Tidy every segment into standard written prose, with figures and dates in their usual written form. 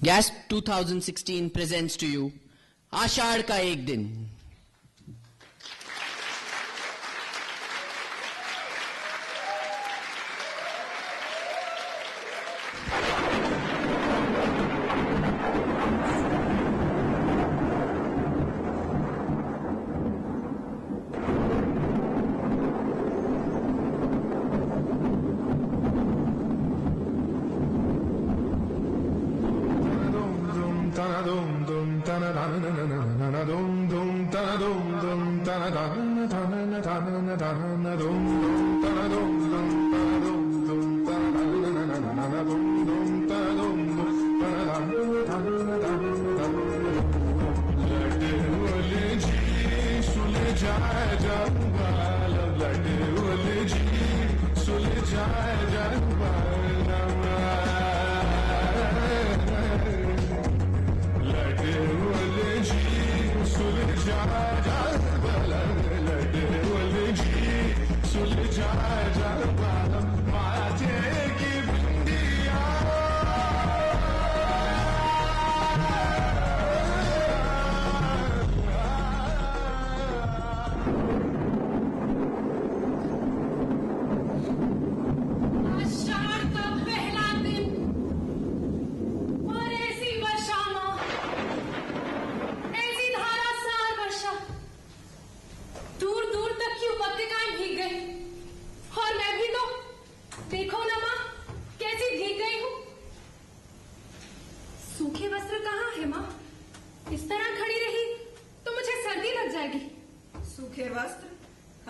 Gas 2016 presents to you आषाढ़ का एक दिन।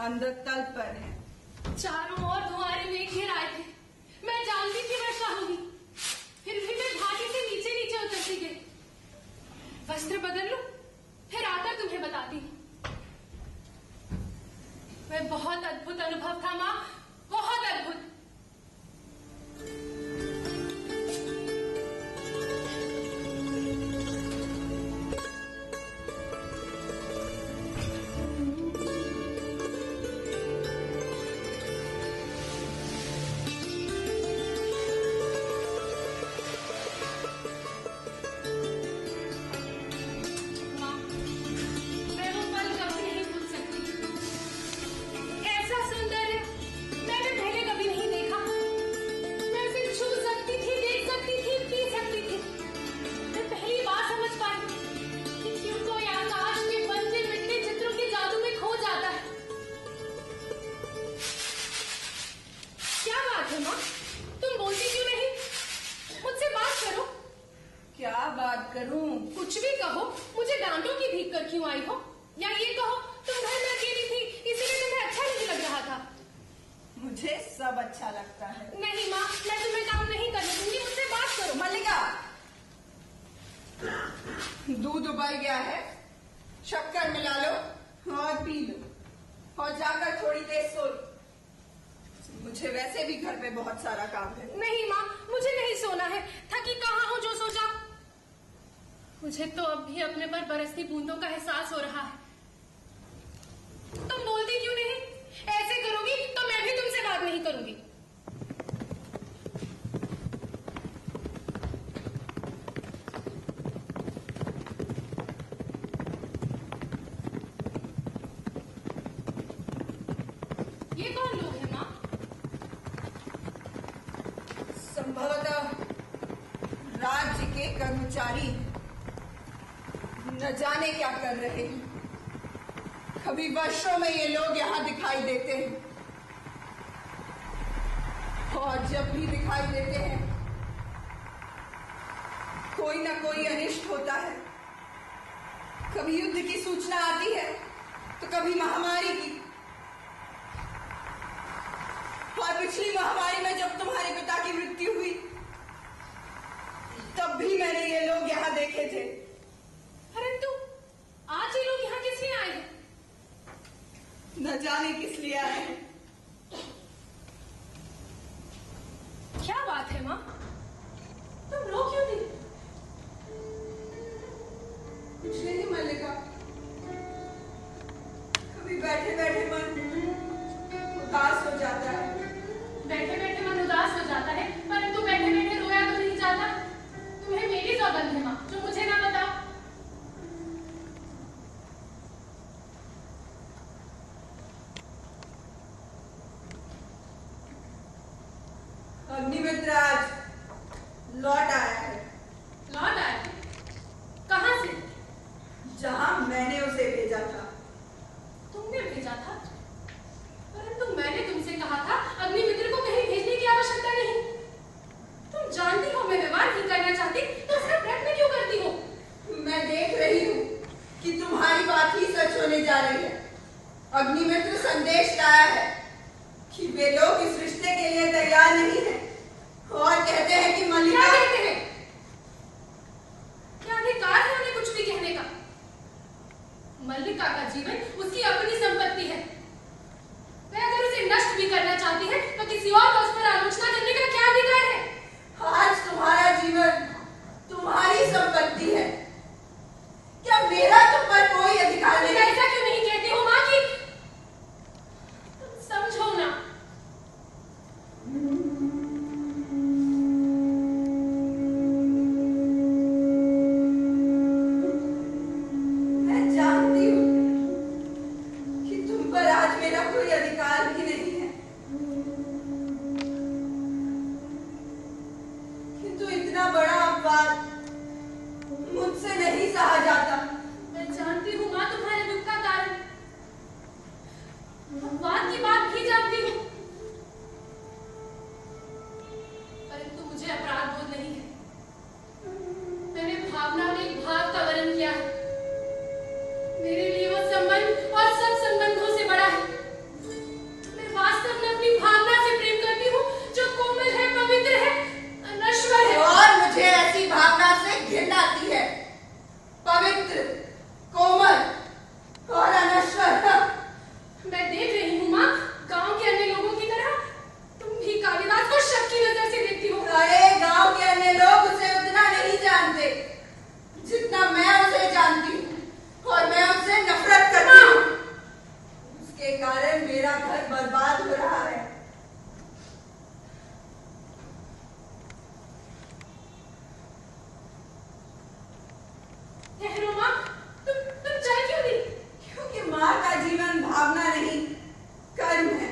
अंदर तल पर है। चारों ओर धुआंरे मेघ घिर आए थे। मैं जानती थी वर्षा होगी, फिर भी मैं घाटी से नीचे नीचे उतरती गई। वस्त्र बदल लूं, फिर आकर तुम्हें बताती हूँ। वह बहुत अद्भुत अनुभव था माँ, बहुत अद्भुत। कुछ भी कहो, मुझे डांटो की भीख कर क्यों आई हो, या ये कहो तुम घर में अकेली थी इसलिए तुम्हें अच्छा नहीं लग रहा था। मुझे सब अच्छा लगता है। नहीं माँ, मैं तुम्हें काम नहीं करने दूंगी, मुझसे बात करो। मल्लिका, दूध उबल गया है, शक्कर मिला लो और पी लो और जाकर थोड़ी देर सो लो। मुझे वैसे भी घर पे बहुत सारा काम है। नहीं माँ, मुझे नहीं सोना है, थकी कहाँ हूँ जो सो जाओ। मुझे तो अब भी अपने पर बरसती बूंदों का एहसास हो रहा है। तुम बोलती क्यों नहीं? ऐसे करोगी तो मैं भी तुमसे बात नहीं करूंगी। ये कौन लोग हैं माँ? संभवतः राज्य के कर्मचारी, न जाने क्या कर रहे हैं। कभी वर्षों में ये लोग यहाँ दिखाई देते हैं और जब भी दिखाई देते हैं कोई ना कोई अनिष्ट होता है। कभी युद्ध की सूचना आती है तो कभी महामारी की। और पिछली महामारी में जब तुम्हारे पिता की मृत्यु हुई तब भी मैंने ये लोग यहाँ देखे थे। परंतु आज ये लोग यहाँ किस लिए आए हैं? न जाने किस लिए आए हैं। क्या बात है माँ, तुम रो क्यों नहीं? कुछ नहीं मल्लिका, कभी बैठे बैठे मन उदास हो जाता है। बैठे बैठे मन उदास हो जाता है, परंतु बैठे बैठे रोया तो नहीं जाता। तुम्हें मेरी सौगंध होने जा रही है। अग्निमित्र संदेश लाया है कि वे लोग इस रिश्ते के लिए तैयार नहीं है और कहते हैं कि मल्लिका। क्या कहते हैं? क्या अधिकार है उन्हें कुछ भी कहने का? मल्लिका का जीवन उसकी अपनी संपत्ति है। वह अगर उसे नष्ट भी करना चाहती है तो किसी और का उस पर आलोचना करने का क्या अधिकार है? आज तुम्हारा जीवन तुम्हारी संपत्ति है, क्या मेरा तुम पर कोई अधिकार नहीं? ऐसा क्यों नहीं कहती हो माँ कि तुम समझो ना। मैं जानती हूँ कि तुम पर आज मेरा कोई अधिकार भी नहीं है, किंतु इतना बड़ा अपवाद मुझसे नहीं सहा जाता। मैं जानती हूँ माँ तुम्हारे दुख का कारण। अपवाद की बात भी जानती हूँ, परंतु मुझे अपराध बोध नहीं है। मैंने भावना में एक भाव का वर्ण किया है। मेरे लिए वो संबंध और सब संबंधों से बड़ा है। मैं वास्तव में अपनी भावना से प्रेम करती हूँ, जो कोमल है, पवित्र है, अनश्वर है। और मुझे ऐसी भावना से घृणा आती है। पवित्र, कोमल और अनश्वर। मैं देख रही हूँ माँ, गांव के अन्य लोगों की तरह तुम भी कालिदास को शक की नजर से देखती हो। अरे गांव के अन्य लोग उसे उतना नहीं जानते जितना मैं उसे जानती हूँ, और मैं उससे नफरत करती हूँ। उसके कारण मेरा घर बर्बाद हो रहा है। ठहरो माँ, तुम चल क्यों दी? क्योंकि माँ का जीवन भावना नहीं, कर्म है।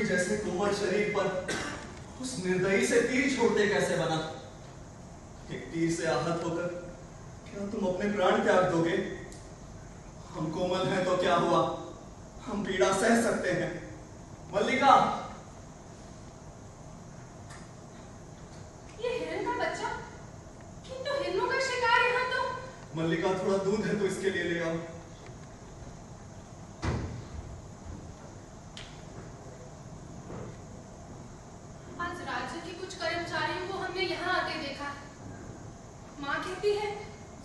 जैसे कोमल शरीर पर उस निर्दयी से तीर छोड़ते कैसे बना? एक तीर से आहत होकर क्या तुम अपने प्राण त्याग दोगे? हम कोमल हैं तो क्या हुआ, हम पीड़ा सह सकते हैं। मल्लिका, ये हिरन का बच्चा, किंतु हिरनों का शिकार यहाँ तो। मल्लिका थोड़ा दूध है तो इसके लिए ले आओ। आज राज्य के कुछ कर्मचारियों को हमने यहाँ आते देखा। माँ कहती है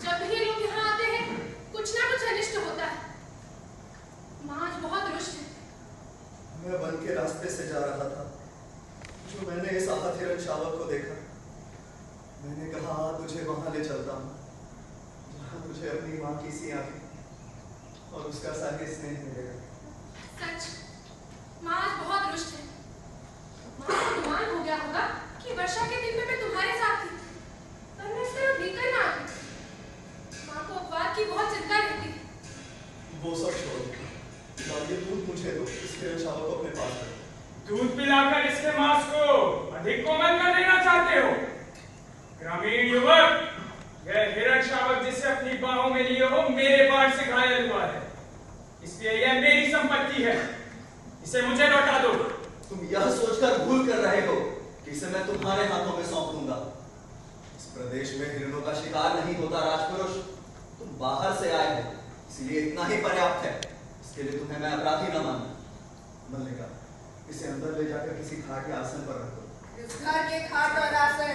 जब भी ये लोग यहाँ आते हैं कुछ ना कुछ अनिष्ट होता है। माँ आज बहुत रुष्ट है। मैं वन के रास्ते से जा रहा था, जो मैंने इस आहत हिरन शावक को देखा। मैंने कहा तुझे वहां ले चलता हूँ जहाँ तुझे अपनी माँ की सी आंखें और उसका सारे स्नेह मिलेगा। सच, माँ आज बहुत रुष्ट है। माँ को गुमान हो गया होगा कि वर्षा के दिन में मैं तुम्हारे साथ थी, पर मैं इस तरह भीतर ना आई। माँ को अपवाद की बहुत चिंता रहती है। वो सब छोड़ो, ये दूध मुझे दो, इस हिरन शावक को अपने पास रखो। दूध पिलाकर इसके मांस को अधिक कोमल कर देना चाहते हो? ग्रामीण युवक, यह हिरन शावक जिसे अपनी बाहों में लिए हो मेरे बाण से घायल हुआ है, इसलिए यह मेरी संपत्ति है। इसे मुझे लौटा दो। तुम यह सोचकर भूल कर रहे हो कि इसे मैं तुम्हारे हाथों में सौंप दूंगा। इस प्रदेश में हिरणों का शिकार नहीं होता राजपुरुष। तुम बाहर से आए हो, इसलिए इतना ही पर्याप्त है। इसके लिए तुम्हें मैं अपराधी न मानूं। मल्लिका, इसे अंदर ले जाकर किसी खाट या आसन पर रख दो। इस घर के खाट और आसन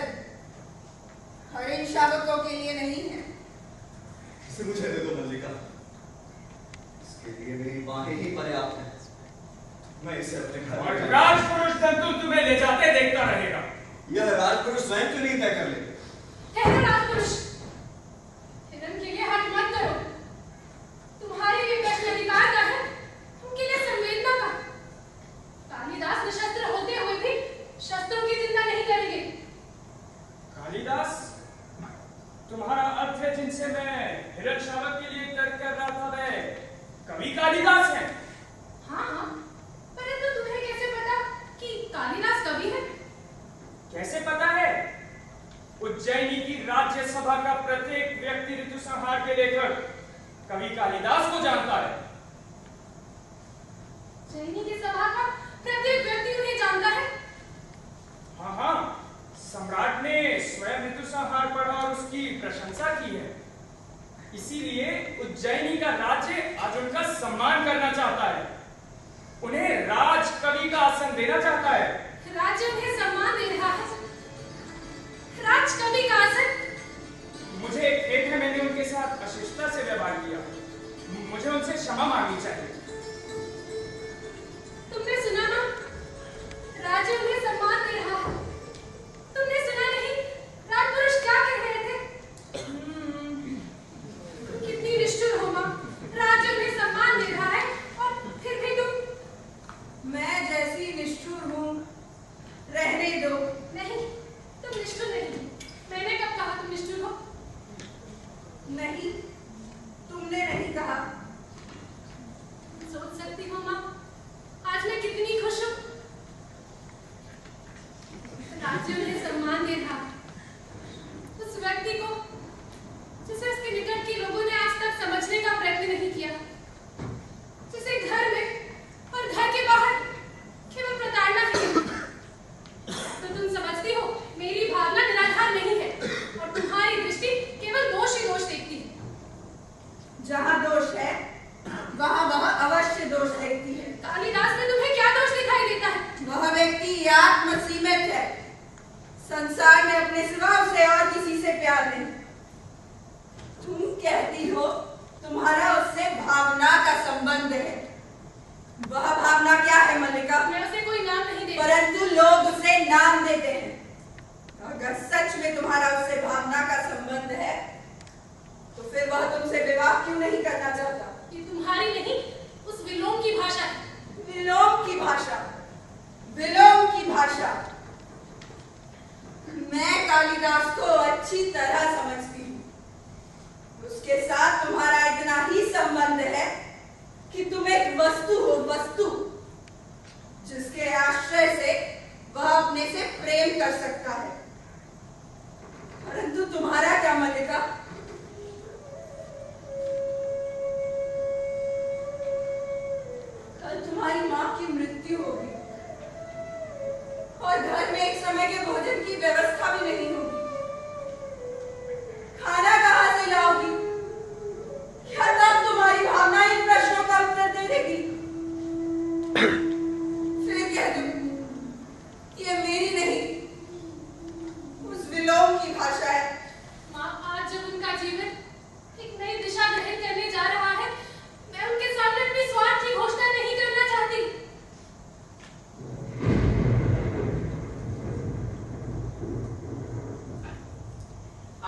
हरिण शावकों के लिए नहीं है। इसे मुझे दे दो मल्लिका। इसके लिए मेरी बाहें ही पर्याप्त हैं। मैं इसे अपने घर और में राजपुरुष जंतु तुम्हें ले जाते देखता रहेगा। यह राजपुरुष स्वयं क्यों नहीं तय कर ले? ठहरो राजपुरुष, हिरण के लिए हट मत करो। तुम्हारे लिए प्रश्न अधिकार का है, उनके लिए संवेदना का। कालिदास निशस्त्र होते हुए भी शस्त्रों की चिंता नहीं करेंगे। कालिदास, तुम्हारा अर्थ है जिनसे मैं हिरण शावक के लिए तर्क कर रहा था वे कवि कालिदास हैं? हाँ हाँ, परंतु तुम्हें कैसे पता कि कालिदास कवि है? कैसे पता है? उज्जैनी की राज्यसभा का प्रत्येक व्यक्ति ऋतुसंहार के लेखक कवि कालिदास को जानता है। उज्जैनी की सभा का प्रत्येक व्यक्ति उन्हें जानता है। हाँ हाँ, सम्राट ने स्वयं ऋतुसंहार पढ़ा और उसकी प्रशंसा की है। इसीलिए उज्जैनी का राज्य आज उनका सम्मान करना चाहता है। उन्हें राज कवि का आसन देना चाहता है। राज्य उन्हें सम्मान दे रहा है, राज कवि का आसन। मुझे खेद है, मैंने उनके साथ अशिष्टता से व्यवहार किया। मुझे उनसे क्षमा मांगनी चाहिए। तुमने सुना ना, राज्य उन्हें सम्मान दे रहा है। तुमने सुना नहीं राजपुरुष क्या कह रहे थे? कितनी निष्ठुर हो मां, राज्य उन्हें सम्मान दे रहा है और फिर भी तुम। मैं जैसी निष्ठुर हूँ, रहने दो। नहीं, तुम निष्ठुर नहीं। मैंने कब कहा तुम निष्ठुर हो? नहीं, तुमने नहीं कहा। सोच सकती हो मां, आज मैं कितनी खुश हूँ। राज्य उन्हें सम्मान दे रहा है, उस व्यक्ति को जिसे उसके निकट के लोगों ने आज तक समझने का प्रयत्न नहीं किया, जिसे घर में और घर के बाहर केवल प्रताड़ना ही है। तो तुम समझती हो मेरी भावना निराधार नहीं है और तुम्हारी दृष्टि केवल दोष ही दोष देखती है। जहाँ दोष है वहाँ वहाँ अवश्य दोष देखती है। कालिदास में तुम्हें क्या दोष दिखाई देता है? वह व्यक्ति आत्मसीमित है। संसार में अपने सिवा उसे और किसी से प्यार नहीं। तुम कहती हो तुम्हारा उससे भावना का संबंध है। वह भावना क्या है मल्लिका? मैं उसे कोई नाम नहीं देती। परंतु लोग उसे नाम देते हैं। अगर सच में तुम्हारा उससे भावना का संबंध है तो फिर वह तुमसे विवाह क्यों नहीं करना चाहता? ये तुम्हारी नहीं, उस विलोम की भाषा है। विलोम की भाषा, विलोम की भाषा। मैं कालिदास को अच्छी तरह समझती हूँ। उसके साथ तुम्हारा इतना ही संबंध है कि तुम एक वस्तु हो, वस्तु जिसके आश्रय से वह अपने से प्रेम कर सकता है। परंतु तुम्हारा क्या मल्लिका? कल तुम्हारी माँ की मृत्यु होगी और घर में एक समय के भोजन की व्यवस्था भी नहीं होगी। खाना कहाँ से लाओगी? क्या तब तुम्हारी भावना इन प्रश्नों का उत्तर दे देगी? फिर कह दो ये मेरी नहीं, उस विलोम की भाषा है। माँ, आज जब उनका जीवन एक नई दिशा ग्रहण करने जा रहा है, मैं उनके सामने अपने स्वार्थ की घोषणा नहीं करना चाहती।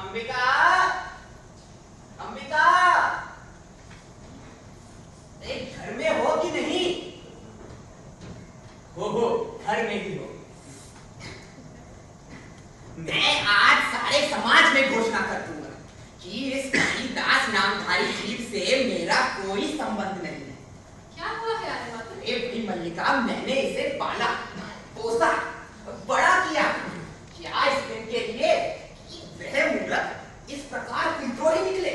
अंबिका, अंबिका, घर में हो कि नहीं? हो, घर में ही हो। मैं आज सारे समाज में घोषणा कर दूंगा कि इस कालिदास नामधारी जीव से मेरा कोई संबंध नहीं है। क्या हुआ है आर्यमातु? भाई मल्लिका, मैंने इसे पाला, पोसा, बड़ा किया। क्या इस दिन के लिए कि वह मूर्ख इस प्रकार विद्रोही निकले?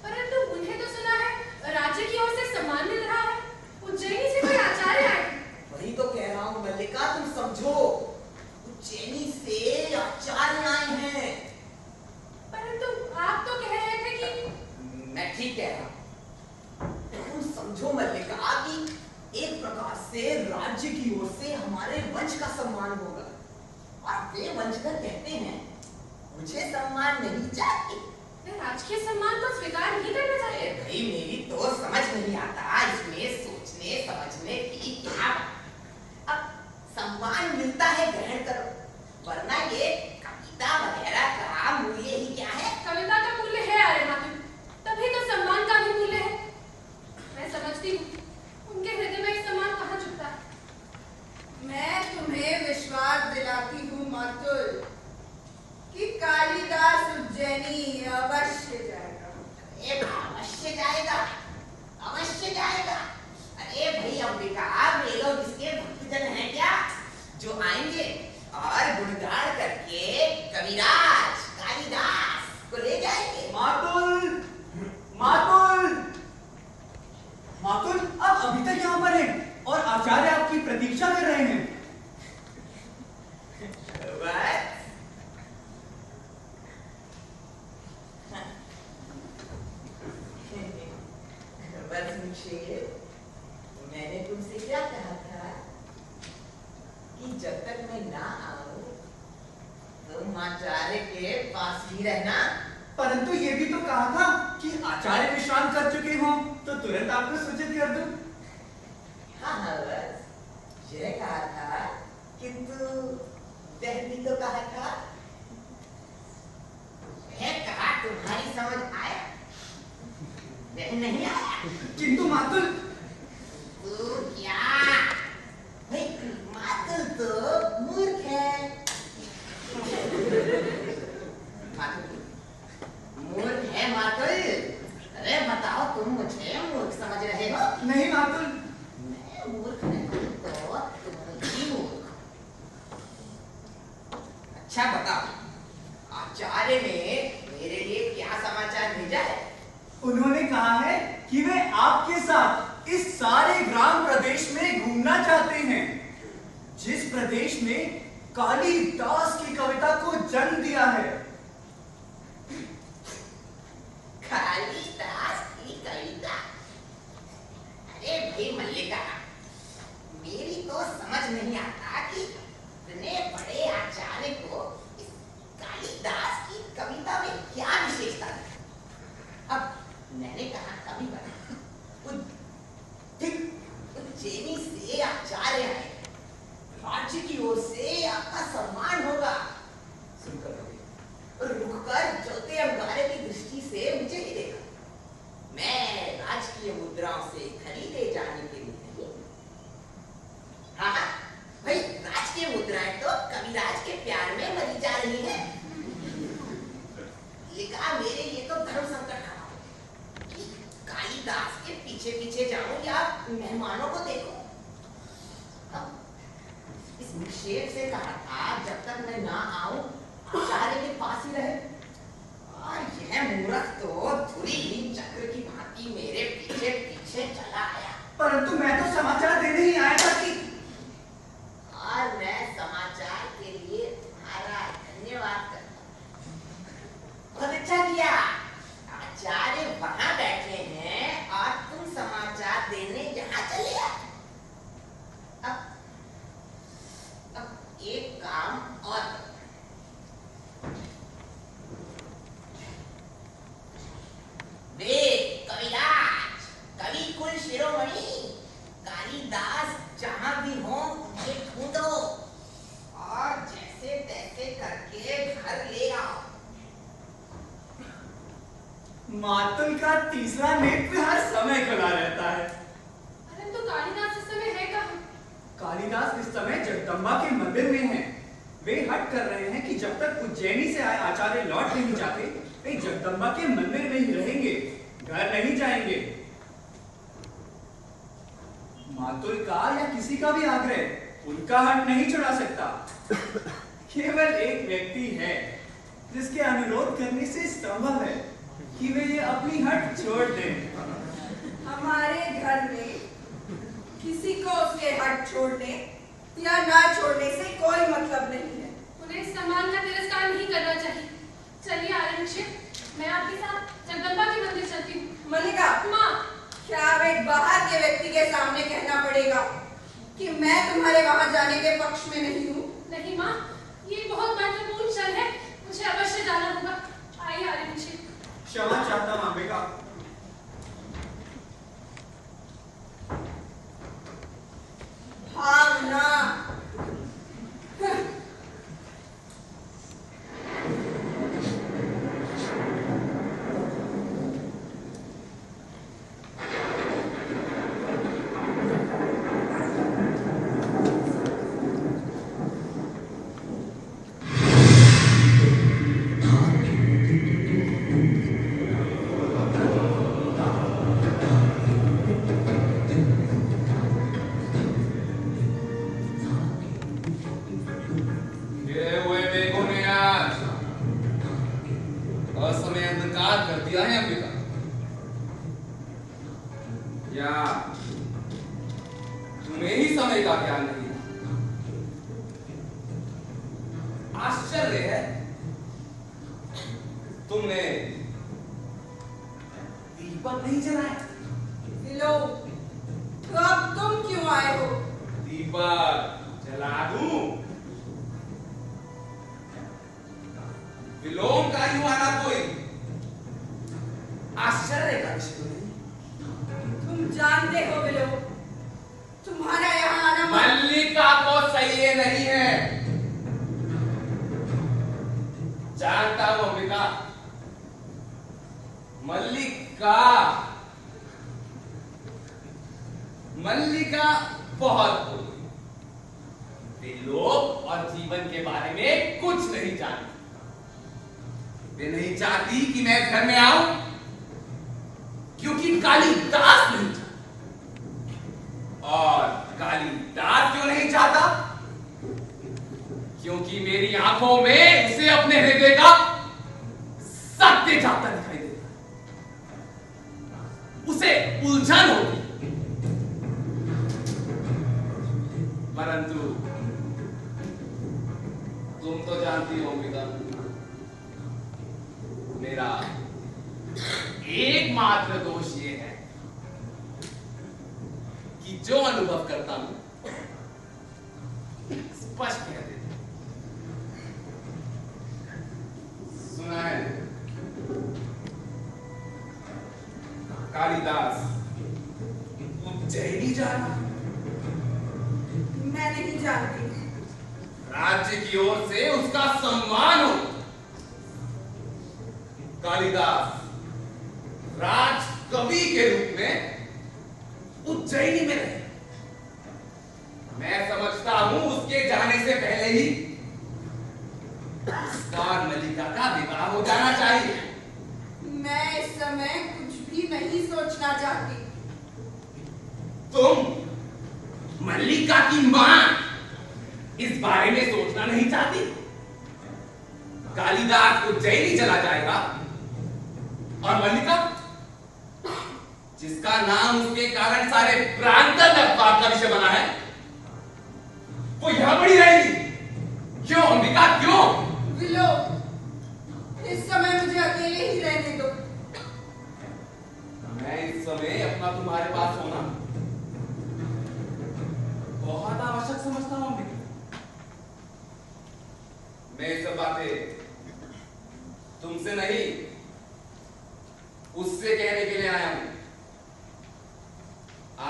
परंतु उन्हें तो सुना है राज्य की ओर से सम्मान मिल रहा है। उज्जैनी से कोई आचार्य आए। वही तो कह रहा से राज्य की ओर से हमारे वंश का सम्मान होगा। और वे वंशधर कहते हैं मुझे सम्मान नहीं चाहिए। राजकीय सम्मान को स्वीकार नहीं करना चाहिए। भाई मेरी तो समझ नहीं आता इसमें सोचने समझने की क्या। अब सम्मान मिलता है ग्रहण करो, वरना ये कविता वगैरह का मूल्य ही क्या है। कविता का मूल्य है अरे माधव, तभी तो सम्मान का भी मूल्य है। मैं समझती हूँ उनके हृदय में सम्मान कहाँ छुपता है। मैं तुम्हें विश्वास दिलाती हूँ मातुल कि कालिदास उज्जैनी अवश्य जाएगा। अवश्य जाएगा, अवश्य जाएगा। अरे भाई अंबिका, वे लोग इसके भक्तजन हैं क्या, जो आएंगे और गुणगान करके कविराज कालिदास को ले जाएंगे। मातुल, मातुल, मातुल, आप अभी तक यहाँ पर हैं और आचार्य आपकी प्रतीक्षा कर रहे हैं। मैंने तुमसे क्या कहा था कि जब तक मैं ना आऊं तुम आचार्य के पास ही रहना। परंतु ये भी तो कहा था कि आचार्य विश्राम कर चुके हों तो तुरंत आपको सूचित कर दूं। हाँ बस यह कहा था, किंतु वह भी तो कहा था। वह कहा तुम्हारी समझ आया, वह नहीं आया। किंतु मातुल, तू क्या भाई, मातुल तो मूर्ख है। मूर्ख है मातुल। अरे बताओ, तुम मुझे मूर्ख समझ रहे हो? नहीं मातुल, मैं मूर्ख नहीं तो तुम ही मूर्ख। अच्छा बताओ, आचार्य ने मेरे लिए क्या समाचार भेजा है? उन्होंने कहा है कि वे आपके साथ इस सारे ग्राम प्रदेश में घूमना चाहते हैं, जिस प्रदेश ने कालिदास की कविता को जन्म दिया है। कालिदास की कविता? अरे भाई मल्लिका, मेरी तो समझ नहीं आता कि इतने बड़े आचार्य को इस कालिदास की कविता में क्या विशेषता है। अब मैंने कहा कवि बना, उज्जैनी से आचार्य है, राज्य की ओर से आपका सम्मान होगा। सुनकर रुककर चलते अंगारे की दृष्टि से मुझे ही देखा। मैं राजकीय मुद्राओं से खरीदे जाने के लिए नहीं। हाँ भाई, राजकीय मुद्राएं तो कविराज के प्यार में मरी जा रही हैं। लिखा मेरे लिए तो धर्म संकट खड़ा हो कि कालिदास के पीछे पीछे जाऊं या मेहमानों को देखूं। इस निक्षेप से कहा था जब तक मैं ना आऊं आचार्य के पास ही रहे, और यह मूर्ख तो धुरी चक्र की भांति मेरे पीछे पीछे चला आया। परंतु मैं तो समाचार देने ही आया था कि, और मैं समाचार के लिए तुम्हारा धन्यवाद करता हूं। बहुत अच्छा किया, आचार्य वहां बैठे हैं और तुम समाचार देने यहाँ चले आए। अब एक काम और करो। वे कविराज, कवि कुल शिरोमणि कालिदास जहां भी हो उन्हें ढूंढो और जैसे तैसे करके घर ले आओ। मातुल का तीसरा नेत्र हर समय खुला रहता है। परंतु कालिदास इस समय है कहाँ? कालिदास इस समय जगदम्बा के मंदिर में हैं। वे हट कर रहे हैं कि जब तक उज्जैनी से आए आचार्य लौट नहीं जाते, वे जगदम्बा के मंदिर में ही रहेंगे, घर नहीं जाएंगे। मातुल का या किसी का भी आग्रह उनका हट नहीं छुड़ा सकता। केवल एक व्यक्ति है जिसके अनुरोध करने से संभव है कि वे ये अपनी हट छोड़ दें। हमारे घर में किसी को उसके हट छोड़ने या ना छोड़ने से कोई मतलब नहीं है। उन्हें इस सम्मान का तिरस्कार नहीं करना चाहिए। चलिए आरक्षित, मैं आपके साथ जगदम्बा के मंदिर चलती हूँ। मल्लिका, माँ, क्या अब एक बाहर के व्यक्ति के सामने कहना पड़ेगा कि मैं तुम्हारे वहां जाने के पक्ष में नहीं हूँ। नहीं माँ, ये बहुत महत्वपूर्ण क्षण है, मुझे अवश्य जाना होगा। आइए आगे पीछे। क्षमा चाहता हूं अंबिका। भावना असमय अंधकार कर दिया है अंबिका, या तुम्हें ही समय का ज्ञान नहीं? आश्चर्य है, तुमने दीपक नहीं जलाया। लो, तो अब तुम क्यों आए हो? दीपक जला दूं? विलोम का यूं आना कोई आश्चर्य का विषय नहीं। तुम जानते हो बिलो, तुम्हारा यहाँ आना मल्लिका को सही नहीं है। जानता हूं अंबिका, मल्लिका बहुत बोली, विलोम और जीवन के बारे में कुछ नहीं जानती। वे नहीं चाहती कि मैं घर में आऊं, क्योंकि कालिदास नहीं चाहता। और कालिदास क्यों नहीं चाहता? क्योंकि मेरी आंखों में उसे अपने हृदय का सत्य जाता दिखाई देता, उसे उलझन होती। परंतु तुम तो जानती हो अंबिका, मेरा एकमात्र दोष ये है कि जो अनुभव करता हूं स्पष्ट कह देता। सुना है कालिदास उज्जैनी जा रहा? मैं नहीं जानती। राज्य की ओर से उसका सम्मान हो। कालिदास राज कवि के रूप में उज्जैनी में रहे। मैं समझता हूं उसके जाने से पहले ही उसका और मल्लिका का विवाह हो जाना चाहिए। मैं इस समय कुछ भी नहीं सोचना चाहती। तुम मल्लिका की मां इस बारे में सोचना नहीं चाहती? कालिदास उज्जैनी चला जाएगा और मल्लिका, जिसका नाम उसके कारण सारे प्रांत में अखबार का विषय बना है, वो यहां पड़ी रहेगी। क्यों अंबिका, क्यों? विलो, इस समय मुझे अकेले ही रहने दो। मैं इस समय अपना तुम्हारे पास होना बहुत आवश्यक समझता हूं अंबिका। मैं ये सब बातें तुमसे नहीं, उससे कहने के लिए आया हूं।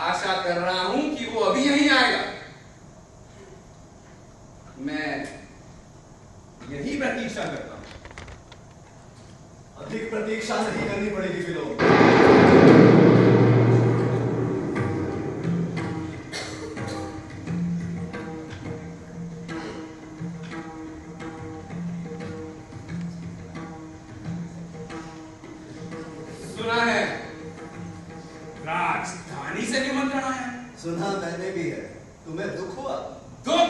आशा कर रहा हूं कि वो अभी यहीं आएगा। मैं यही प्रतीक्षा करता हूं। अधिक प्रतीक्षा नहीं करनी पड़ेगी विलोम। सुना है राजधानी से निमंत्रण आया। सुना मैंने भी है। तुम्हें दुख हुआ? दुख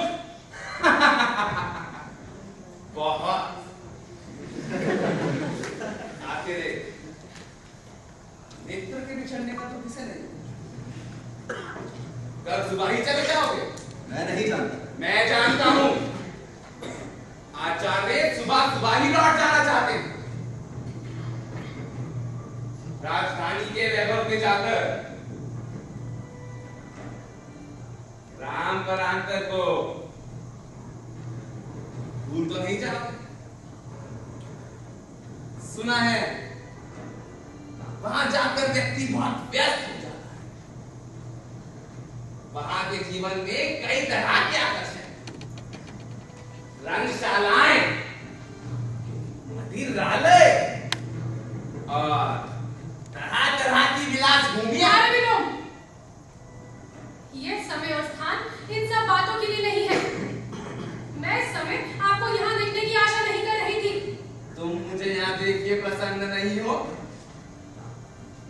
बहुत। आखिर नेत्र के बिछड़ने का तो किसे नहीं। कल सुबह ही चले जाओगे? मैं नहीं जानता। मैं जानता हूं। आचार्य सुबह ही लौट जाना चाहते हैं। राजधानी के वैभव में जाकर राम परांतर को भूल तो नहीं जाओगे? सुना है वहां जाकर व्यक्ति बहुत व्यस्त हो जाता है। वहां के जीवन में कई तरह के आकर्षण, रंगशालाएं, मदिरालय और तरह तरह की विलास भूमियां। ये समय और स्थान इन सब बातों के लिए नहीं है। मैं इस समय आपको यहाँ देखने की आशा नहीं कर रही थी। तुम मुझे यहाँ देख के प्रसन्न नहीं हो,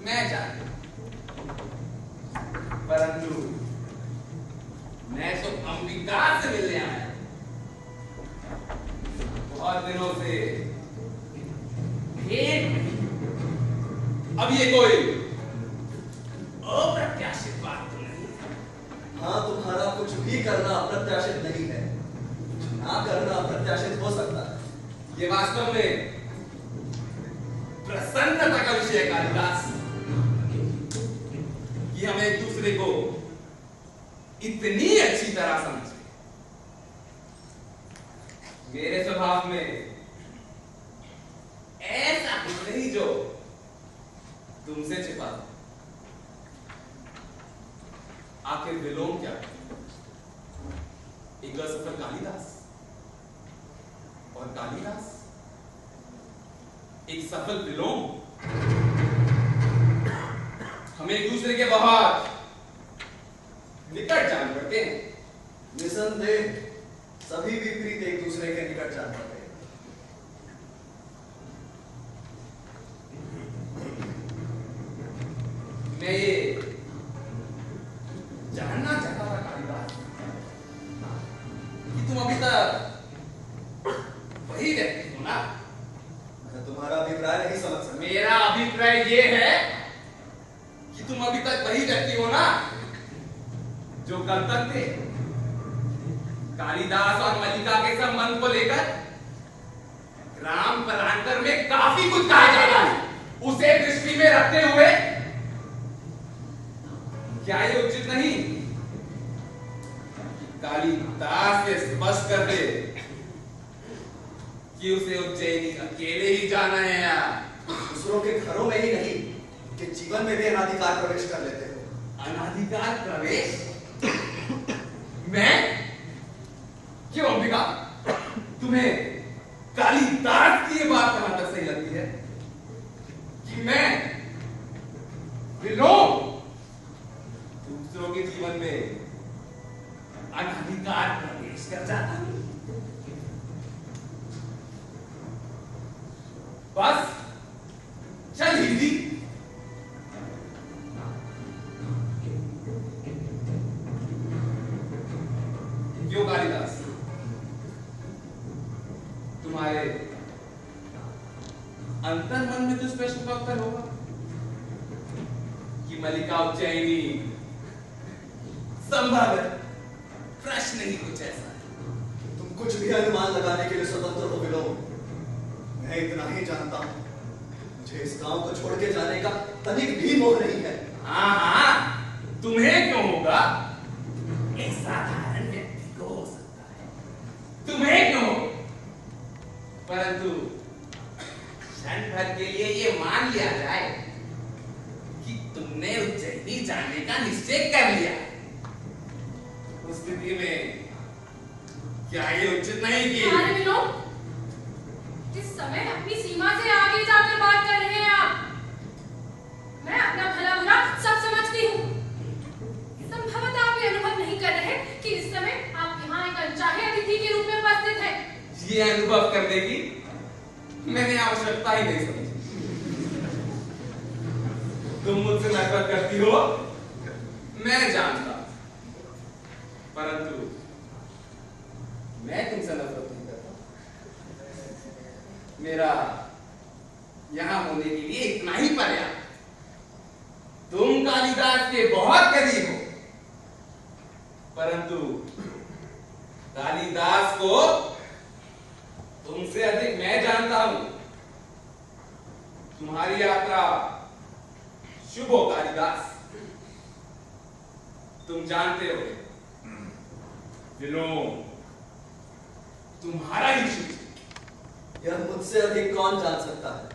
मैं जानता, परंतु मैं तो अंबिका से मिलने आया। बहुत दिनों से भेंट नहीं। अब ये कोई अप्रत्याशित बात तो नहीं है? हाँ, तुम्हारा कुछ भी करना अप्रत्याशित नहीं है। ना करना अप्रत्याशित हो सकता है। ये वास्तव में प्रसन्नता का विषय है कालिदास, कि हम एक दूसरे को इतनी अच्छी तरह समझे। मेरे स्वभाव में ऐसा कुछ नहीं जो तुमसे छिपा। आखिर विलोम क्या है? एक असफल कालिदास और कालिदास एक सफल विलोम। हम एक दूसरे के बहुत निकट जान पड़ते हैं। निसंदेह सभी विपरीत एक दूसरे के निकट जान पड़ते हैं। मैं ये जानना चाहता था कालिदास कि तुम अभी तक वही व्यक्ति हो ना? मैं तुम्हारा अभिप्राय नहीं समझ सकता। मेरा अभिप्राय ये है कि तुम अभी तक वही व्यक्ति हो ना जो कल तक थे। कालिदास और मल्लिका के संबंध को लेकर ग्राम परांतर में काफी कुछ कहा जाता है। उसे दृष्टि में रखते हुए क्या ये उचित नहीं कालिदास से स्पष्ट कर दे कि उसे उज्जैनी अकेले ही जाना है? या दूसरों के घरों में ही नहीं कि जीवन में भी अनाधिकार प्रवेश कर लेते हो। अनाधिकार प्रवेश? मैं क्यों अंबिका, तुम्हें कालिदास की ये बात कहां तक सही लगती है कि मैं विलोम दूसरों के जीवन में अनाधिकार प्रवेश कर जाता हूं? बस चल हिंदी। क्यों कालिदास, तुम्हारे अंतर मन में तो इस प्रश्न का उत्तर होगा कि मल्लिका उज्जैनी संभव है। प्रश्न ही कुछ ऐसा है। तुम कुछ भी अनुमान लगाने के लिए स्वतंत्र हो विलोम। मैं इतना ही जानता हूं, मुझे इस गांव को छोड़ के जाने का तनिक भी मोह नहीं है। हाँ हाँ, तुम्हें क्यों होगा? एक साधारण व्यक्ति को हो सकता है, तुम्हें क्यों हो? परंतु क्षण भर के लिए ये मान लिया जाए कि तुमने उज्जैनी जाने का निश्चय कर लिया। उस स्थिति में क्या ये उचित नहीं कि अरे विलोम, इस समय अपनी सीमा से आगे जाकर बात कर रहे हैं आप। मैं अपना भला बुरा सब समझती हूँ। संभवतः आप ये अनुभव नहीं कर रहे कि इस समय आप यहाँ एक अनचाहे अतिथि के रूप में उपस्थित हैं। ये अनुभव करने की मैंने आवश्यकता ही नहीं समझी। तुम मुझसे नफरत करती हो, मैं जानता, परंतु मैं तुमसे नफरत नहीं करता। मेरा यहां होने के लिए इतना ही पर्याप्त। तुम कालिदास के बहुत करीब हो, परंतु कालिदास को तुमसे अधिक मैं जानता हूं। तुम्हारी यात्रा शुभ हो कालिदास। तुम जानते हो विलोम तुम्हारा ही शिव। यह मुझसे अधिक कौन जान सकता है?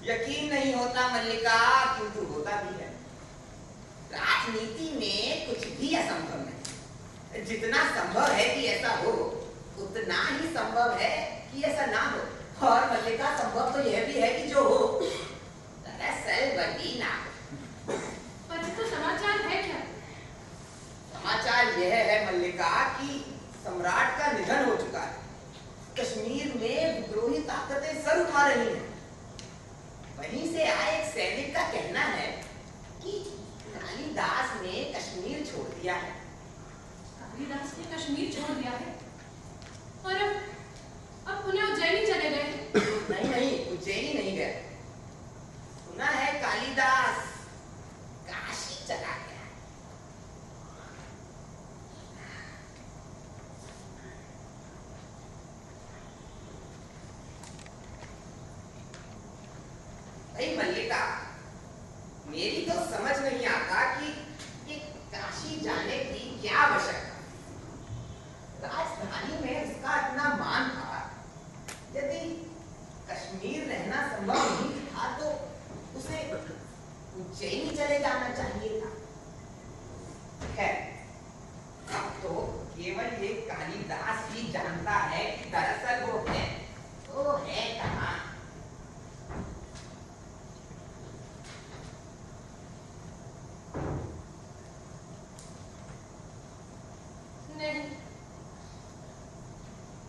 यकीन भी नहीं होता मल्लिका, किंतु होता भी है। राजनीति में कुछ भी असंभव नहीं। जितना संभव है कि ऐसा हो, उतना ही संभव है कि ऐसा ना हो। और मल्लिका, संभव तो यह भी है कि जो हो दरअसल वही ना हो। पर तो समाचार है क्या? समाचार यह है मल्लिका कि सम्राट का निधन हो चुका है। कश्मीर में विद्रोही ताकतें सर उठा रही हैं। वहीं से आए एक सैनिक का कहना है कि कालिदास ने कश्मीर छोड़ दिया है। कालिदास ने कश्मीर छोड़ दिया है और अब पुनः उज्जैनी चले गए। नहीं नहीं, उज्जैनी नहीं गए। सुना है कालिदास काशी चला गया। भाई मल्लिका, मेरी तो समझ नहीं आता कि काशी जाने की क्या आवश्यकता। राजधानी में उसका इतना मान था, यदि कश्मीर रहना संभव नहीं था तो उसे उज्जैनी चले जाना चाहिए था। खैर, अब तो केवल ये कालिदास ही जानता है कि दरअसल वो है कहाँ। नहीं,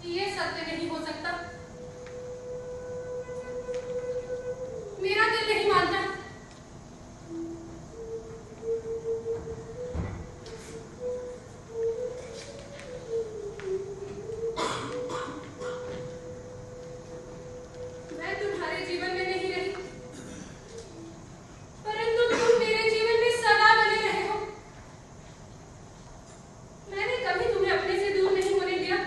ये सत्य नहीं हो सकता। मेरा दिल नहीं मानता। मैं तुम्हारे जीवन में नहीं रही, परंतु तुम मेरे जीवन में सदा बने रहे हो। मैंने कभी तुम्हें अपने से दूर नहीं होने दिया।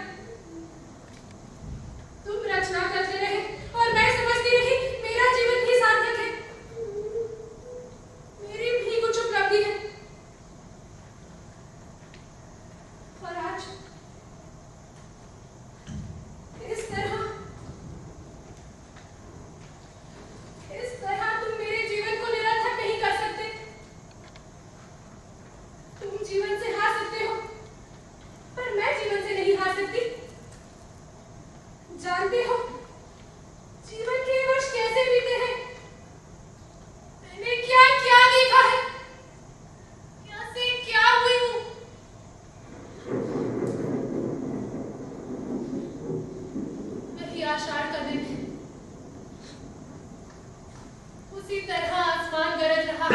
तुम रचना करते रहे और मैं समझती रही मेरा जीवन ही सार्थक है। मेरी भी कुछ उपलब्धि है। और आज इस तरह तुम मेरे जीवन को निरर्थक नहीं कर सकते। तुम जीवन से हार सकते हो, पर मैं जीवन से नहीं हार सकती। जानते हो जीवन के वर्ष कैसे बीते हैं? मैंने क्या क्या देखा है, क्या से क्या हुई हूँ। वही आषाढ़ का दिन है, उसी तरह आसमान गरज रहा।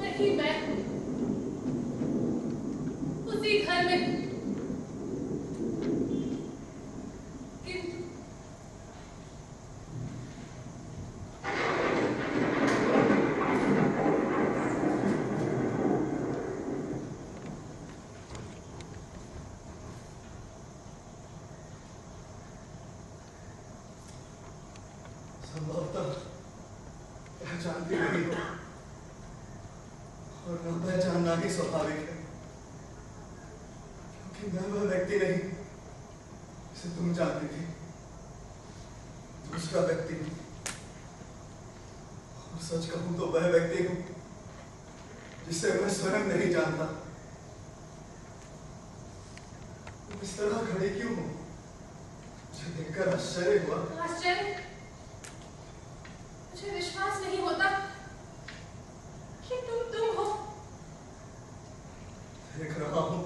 वही मैं उसी घर में, किंतु संभवतः पहचानती नहीं हो, और न पहचानना ही स्वाभाविक है, क्योंकि मैं वह व्यक्ति नहीं जिसे तुम जानती थी। दूसरा व्यक्ति हूं, और सच कहूं तो वह व्यक्ति हूं जिसे मैं स्वयं नहीं जानता। तुम इस तरह खड़ी क्यों हो? मुझे देखकर आश्चर्य हुआ। आश्चर्य? मुझे विश्वास नहीं होता कि तुम हो। देख रहा हूं,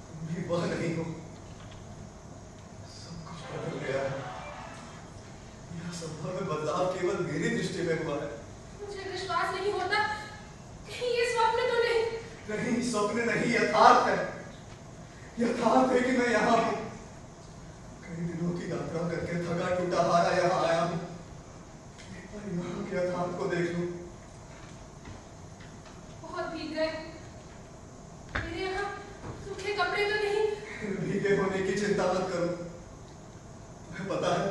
तुम भी वह नहीं हो। सब कुछ बदल गया है। यह संभव में बदलाव केवल मेरी दृष्टि में हुआ है। मुझे विश्वास नहीं होता, कहीं ये स्वप्न तो नहीं? नहीं, स्वप्न नहीं, यथार्थ है। यथार्थ है कि मैं यहाँ हूँ। कई दिनों की यात्रा करके थका टूटा हारा यहाँ आया हूँ। एक बार यहाँ के यथार्थ को देख लूं। बहुत भीग गए। मेरे यहाँ सूखे कपड़े तो नहीं? भीगे होने की चिंता मत करो। तुम्हें पता है,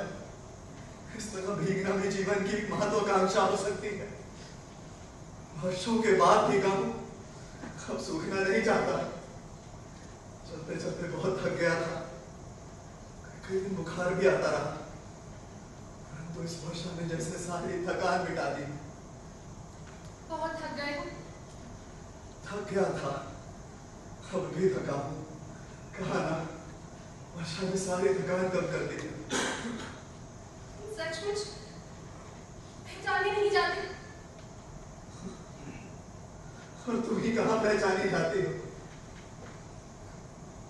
इस तरह भीगना भी जीवन की महत्वाकांक्षा हो सकती है। वर्षों के बाद भीगा हूं, अब सूखना नहीं चाहता। चलते चलते बहुत थक गया था। कई दिन बुखार भी आता रहा। इस वर्षा ने जैसे सारी थकान मिटा दी। बहुत थक गए हो? थक गया था, अब भी थका हूँ। कहा ना, वर्षा ने सारी थकान कम कर दी। सचमुच पहचाने नहीं जाते? और तुम ही कहाँ पहचानी जाती हो?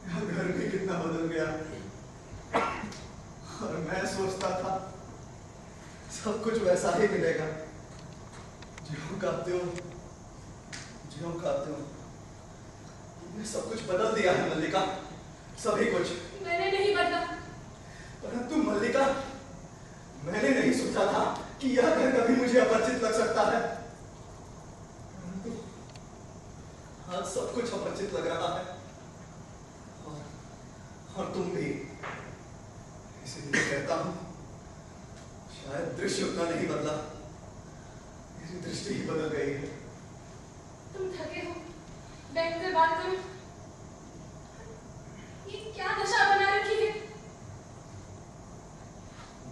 यह घर भी कितना बदल गया। और मैं सोचता था सब कुछ वैसा ही मिलेगा। ज्यों खाते हो, ज्यों खाते हो। तुमने सब कुछ बदल दिया है मल्लिका, सभी कुछ। मैंने नहीं बदला। परंतु मल्लिका, मैंने नहीं सोचा था कि यह घर कभी मुझे अपरिचित लग सकता है। परंतु आज सब कुछ अपरिचित लग रहा है। और तुम भी। इसलिए कहता हूं, शायद दृश्य उतना नहीं बदला, मेरी दृष्टि ही बदल गई है। तुम थके हो, बैठकर बात करो। ये क्या दशा बना रखी है?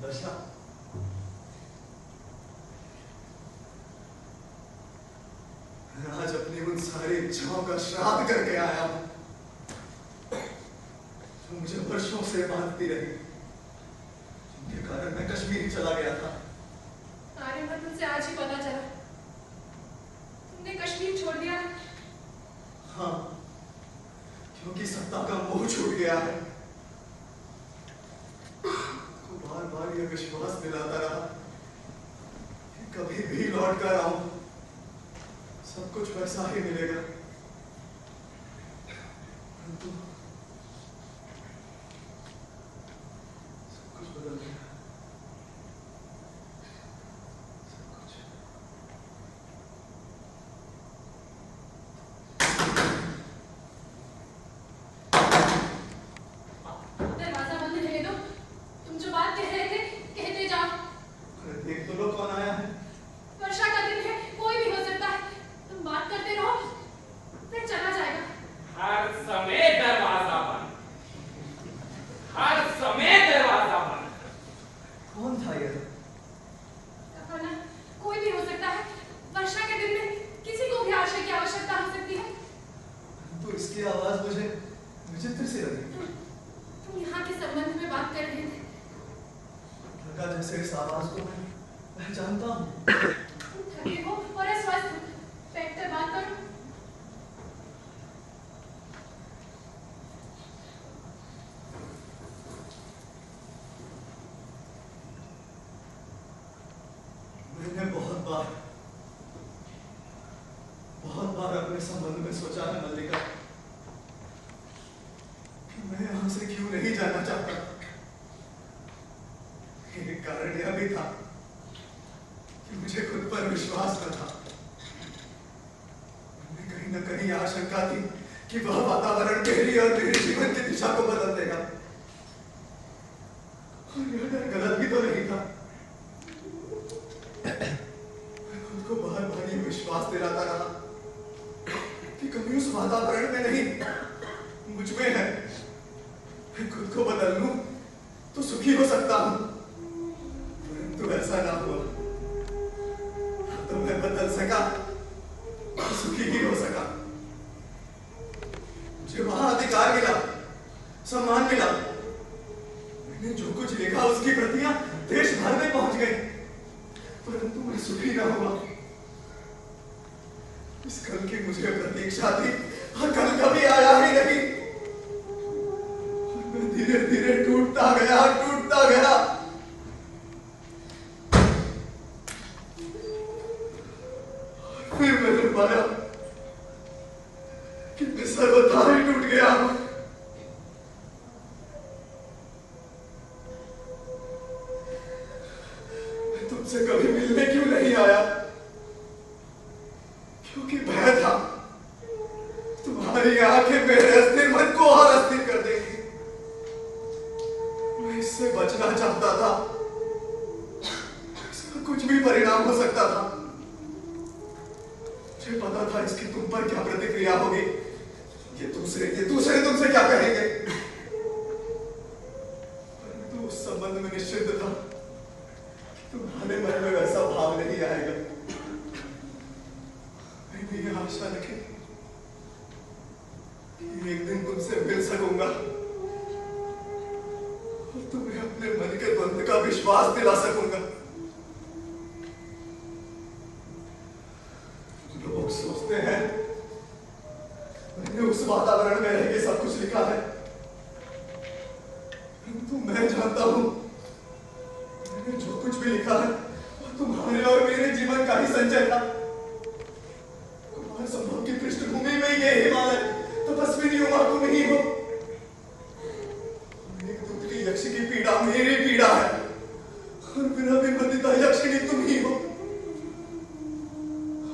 दशा? मैं आज अपनी उन सारी इच्छाओं का श्राद्ध करके आया हूं जो मुझे वर्षों से बांधती रही, जिनके कारण मैं कश्मीर चला गया था। आर्यभट्ट, मुझसे आज ही पता चला तुमने कश्मीर छोड़ दिया। हाँ, क्योंकि सत्ता का मोह छूट गया है। तो बार बार यह विश्वास दिलाता रहा कि कभी भी लौट कर आऊं, सब कुछ वैसा ही मिलेगा। परंतु सब कुछ बदल गया। सब कुछ। दरवाजा बंद रहने दो। तुम जो बात कह रहे थे कहते जाओ। अरे देख तो लो कौन आया है। वर्षा का दिन है, कोई भी हो सकता है। तुम बात करते रहो, फिर चला जाएगा। हर समय दरवाजा बंद, हर समय दरवाजा बंद। कौन था यह? कहा ना, कोई भी हो सकता है। वर्षा के दिन में किसी को भी आश्रय की आवश्यकता हो सकती है। तो इसकी आवाज मुझे विचित्र सी लगी। तुम यहाँ के संबंध में बात कर रहे थे। लगा जैसे इस आवाज को मैं पहचानता हूँ। तुम थके हो और अस्वस्थ हो, बैठकर बात करो। मैंने बहुत बार अपने संबंध में सोचा है मल्लिका, कि मैं यहां से क्यों नहीं जाना चाहता। एक कारण यह भी था कि मुझे खुद पर विश्वास न था। मुझे कहीं न कहीं आशंका थी कि वह वातावरण मेरी और मेरे जीवन की दिशा को बदल देगा। और यह डर गलत भी तो नहीं था। मैं खुद को बार बार ये विश्वास दिलाता रहा कि कभी उस वातावरण में नहीं, मुझ में है। मैं खुद को बदल लूं तो सुखी हो सकता हूं, परंतु ऐसा ना हुआ। तो मैं बदल सका, सुखी ही हो सका। मुझे वहां अधिकार मिला, सम्मान मिला। मैंने जो कुछ लिखा उसकी प्रतियां देश भर में पहुंच गई, परंतु मैं सुखी ना हुआ। इस कल की मुझे प्रतीक्षा थी और कल कभी आया ही नहीं। और मैं धीरे धीरे टूटता गया। फिर मैंने पाया कि मैं सर्वथा ही टूट गया हूं। मैं तुमसे कभी मिलने क्यों नहीं आया? क्योंकि भय था तुम्हारी आंखें मेरे अस्थिर मन को और अस्थिर कर देंगी। मैं इससे बचना चाहता था। इसका कुछ भी परिणाम हो सकता था। मुझे पता था इसकी तुम पर क्या प्रतिक्रिया होगी। ये दूसरे तुमसे क्या कहेंगे। परंतु उस संबंध में निश्चित था कि तुम अपने मन के द्वंद्व का विश्वास दिला सकूंगा। लोग सोचते हैं मैंने उस वातावरण में रह के सब कुछ लिखा है, परंतु मैं जानता हूं मैंने जो कुछ भी लिखा है वो तुम्हारे और मेरे जीवन का ही संचय था। कुमार संभव की पृष्ठभूमि में ये हिमालय तपस्विनी उमा तुम ही हो। मेघदूत की यक्ष की पीड़ा मेरी पीड़ा है और बिना विमर्दिता यक्षिणी तुम ही हो।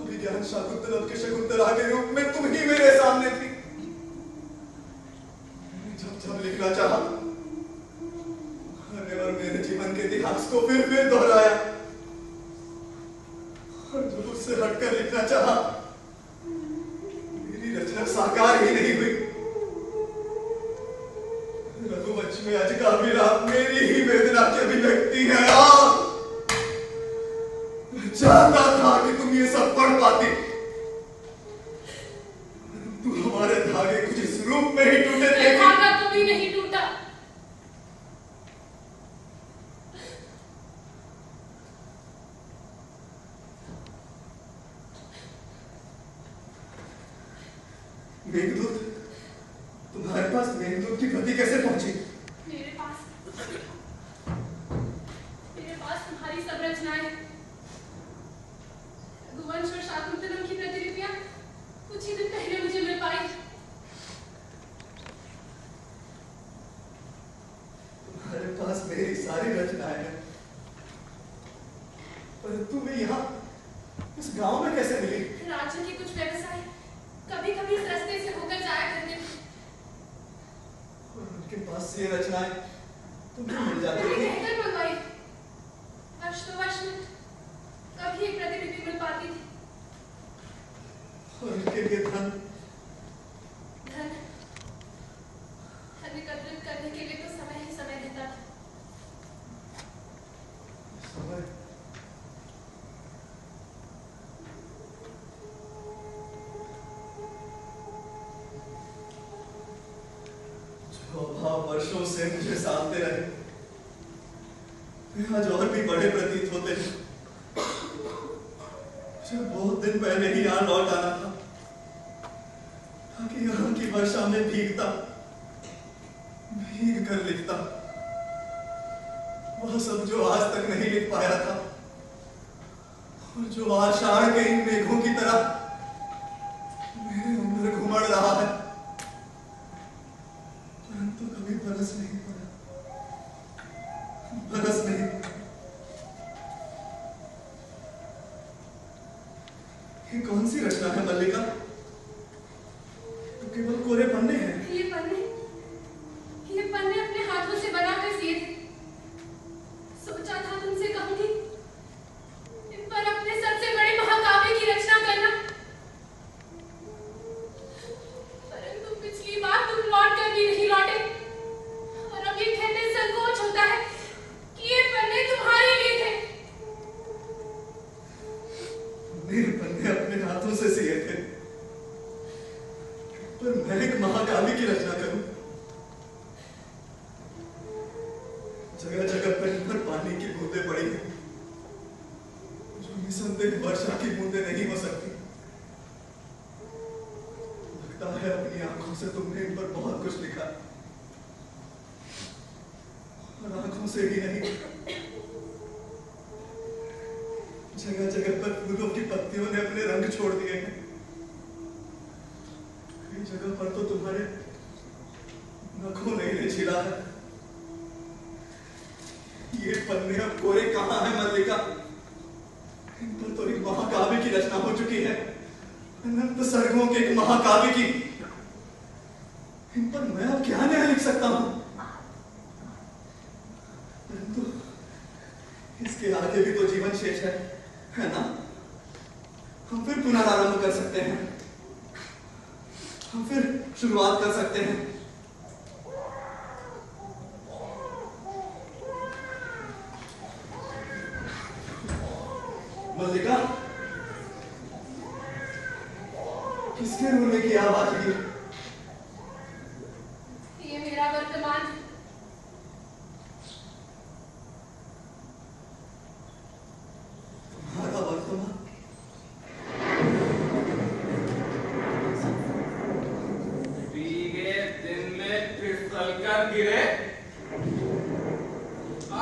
अभिज्ञान शाकुंतल के शकुंतला के रूप में तुम ही मेरे सामने थी। जब जब लिखना चाहा और मेरे जीवन के इतिहास को फिर दोहराया, और जब उससे हटकर लिखना चाहा मेरी रचना साकार ही नहीं हुई। रघुवंश में आज का विलाप मेरी ही वेदना की अभिव्यक्ति है। मैं चाहता था कि तुम ये सब पढ़ पाती, तू हमारे धागे कुछ इस रूप में ही टूटे थे। धागा कभी नहीं टूटा। मेघदूत, तुम्हारे पास मेघदूत की गति कैसे पहुंची? मेरे पास तुम्हारी सब रचनाएं, रघुवंश और शाकुंतलम की प्रतिलिपियां कुछ ही दिन पहले मुझे मिल पाई। तुम्हारे पास मेरी सारी रचनाएं हैं, परंतु मैं यहाँ इस गांव में कैसे मिली? राज्य के कुछ व्यवसाय कभी कभी इस रास्ते से होकर जाया करते थे, और उनके पास ये रचनाएं तुम्हें मिल जाती थी। कहकर मंगवाई। वर्ष तो वर्ष में कभी एक प्रतिलिपि मिल पाती थी। और उनके लिए धन एकत्रित करने के लिए तो समय ही समय रहता था। समय जो अभाव वर्षों से मुझे सामने रहे, वे आज और भी बड़े प्रतीत होते हैं। मुझे बहुत दिन पहले ही यहाँ लौट आना था ताकि यहाँ की वर्षा में भीग कर लिखता वह सब जो आज तक नहीं लिख पाया था, और जो आषाढ़ के इन मेघों की तरह मेरे अंदर घुमड़ रहा है, परंतु कभी बरस नहीं पड़ा। ये कौन सी रचना है मल्लिका? तो केवल कोरे पन्ने हैं। ये पन्ने अपने हाथों से बनाकर सिए थे। सोचा था तुमसे कहूंगी इन पर अपने सबसे बड़े महाकाव्य की रचना करना, परंतु पिछली बार तुम लौट कर भी नहीं लौटे, और अब ये कहने संकोच होता है कि ये पन्ने तुम्हारे लिए थे। मेरे पन्ने अपने हाथों से सिए थे, पर मैं एक महाकाव्य की रचना करूं। जगह जगह पर पानी की बूंदें पड़ी हैं, जो निसंदेह वर्षा की बूंदें नहीं हो सकती। लगता है अपनी आंखों से तुमने इन पर बहुत कुछ लिखा, और आंखों से ही नहीं, जगह जगह पर फूलों की पत्तियों ने अपने रंग छोड़ दिए हैं। कई जगह पर तो तुम्हारे नखों ने छिला है। ये पन्ने अब कोरे कहां है मल्लिका? इन पर तो एक महाकाव्य की रचना हो चुकी है, अनंत सर्गों के एक महाकाव्य की। इन पर मैं अब क्या नया लिख सकता हूं? परंतु इसके आगे भी तो जीवन शेष है ना? हम फिर पुनरारंभ कर सकते हैं, हम फिर शुरुआत कर सकते हैं। मल्लिका, किसके रोने की आवाज है? ये मेरा वर्तमान,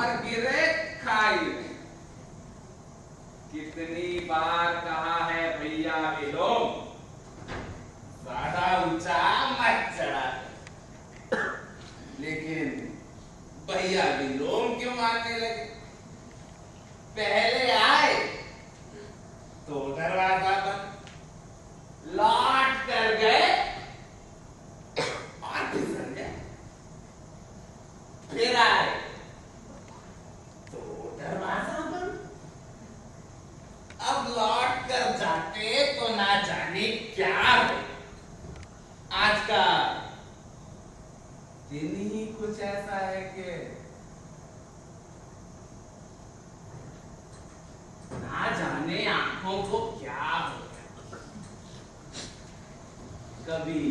और गिरे खाई में। कितनी बार कहा है भैया विलोम, ज्यादा ऊंचा मत चढ़ा, लेकिन भैया विलोम क्यों मारने लगे? पहले आए तो दरवाजा बंद, लौट कर गए और फिसल गए, फिर आए तो दरवाजा बंद, अब लौट कर जाते तो ना जाने क्या हो। आज का दिन ही कुछ ऐसा है कि ना जाने आंखों को क्या हो, कभी